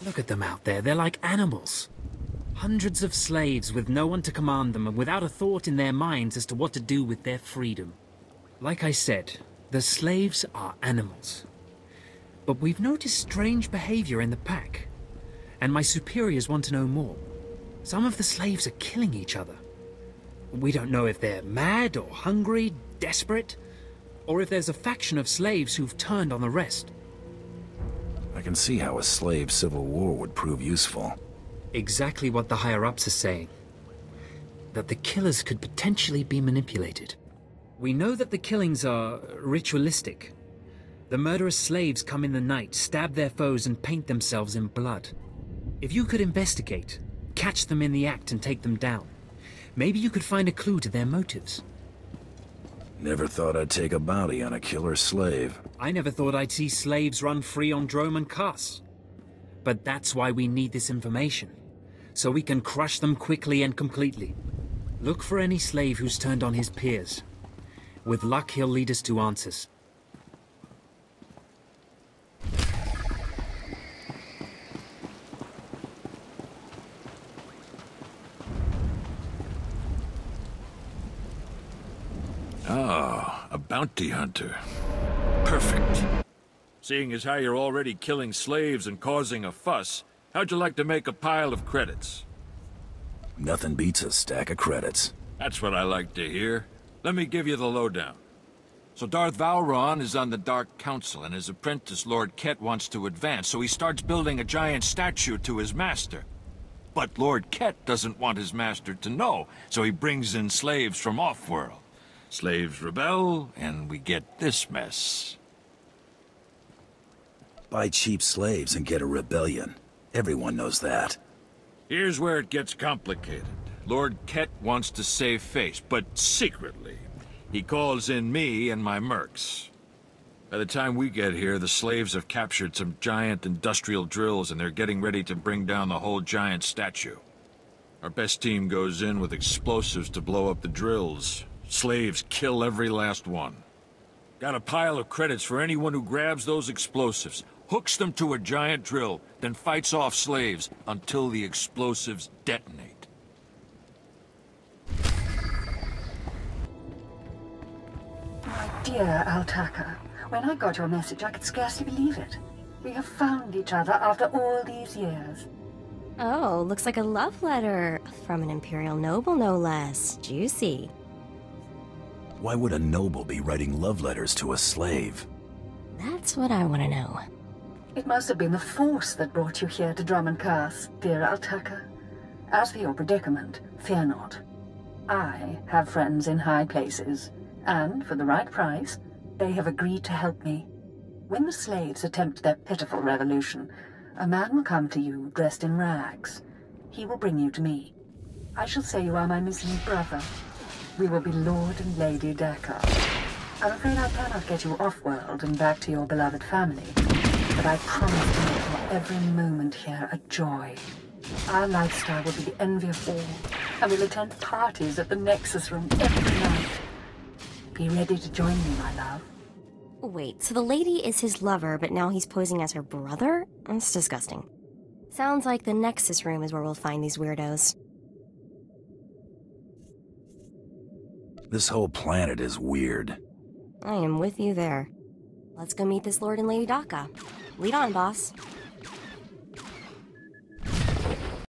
Look at them out there, they're like animals. Hundreds of slaves with no one to command them and without a thought in their minds as to what to do with their freedom. Like I said, the slaves are animals. But we've noticed strange behavior in the pack, and my superiors want to know more. Some of the slaves are killing each other. We don't know if they're mad or hungry, desperate, or if there's a faction of slaves who've turned on the rest. I can see how a slave civil war would prove useful. Exactly what the higher-ups are saying. That the killers could potentially be manipulated. We know that the killings are ritualistic. The murderous slaves come in the night, stab their foes, and paint themselves in blood. If you could investigate, catch them in the act and take them down, maybe you could find a clue to their motives. Never thought I'd take a bounty on a killer slave. I never thought I'd see slaves run free on Drome and Cass. But that's why we need this information, so we can crush them quickly and completely. Look for any slave who's turned on his peers. With luck, he'll lead us to answers. Ah, a bounty hunter. Perfect. Seeing as how you're already killing slaves and causing a fuss, how'd you like to make a pile of credits? Nothing beats a stack of credits. That's what I like to hear. Let me give you the lowdown. So Darth Vowron is on the Dark Council, and his apprentice Lord Ket wants to advance, so he starts building a giant statue to his master. But Lord Ket doesn't want his master to know, so he brings in slaves from off-world. Slaves rebel, and we get this mess. Buy cheap slaves and get a rebellion. Everyone knows that. Here's where it gets complicated. Lord Ket wants to save face, but secretly. He calls in me and my mercs. By the time we get here, the slaves have captured some giant industrial drills, and they're getting ready to bring down the whole giant statue. Our best team goes in with explosives to blow up the drills. Slaves kill every last one. Got a pile of credits for anyone who grabs those explosives, hooks them to a giant drill, then fights off slaves until the explosives detonate. My dear Altaka, when I got your message, I could scarcely believe it. We have found each other after all these years. Oh, looks like a love letter. From an Imperial noble, no less. Juicy. Why would a noble be writing love letters to a slave? That's what I want to know. It must have been the Force that brought you here to Drum and Curse, dear Altaka. As for your predicament, fear not. I have friends in high places, and for the right price, they have agreed to help me. When the slaves attempt their pitiful revolution, a man will come to you dressed in rags. He will bring you to me. I shall say you are my missing brother. We will be Lord and Lady Decker. I'm afraid I cannot get you off-world and back to your beloved family, but I promise to make your every moment here a joy. Our lifestyle will be the envy of all, and we'll attend parties at the Nexus Room every night. Be ready to join me, my love. Wait, so the lady is his lover, but now he's posing as her brother? That's disgusting. Sounds like the Nexus Room is where we'll find these weirdos. This whole planet is weird. I am with you there. Let's go meet this Lord and Lady Daka. Lead on, boss.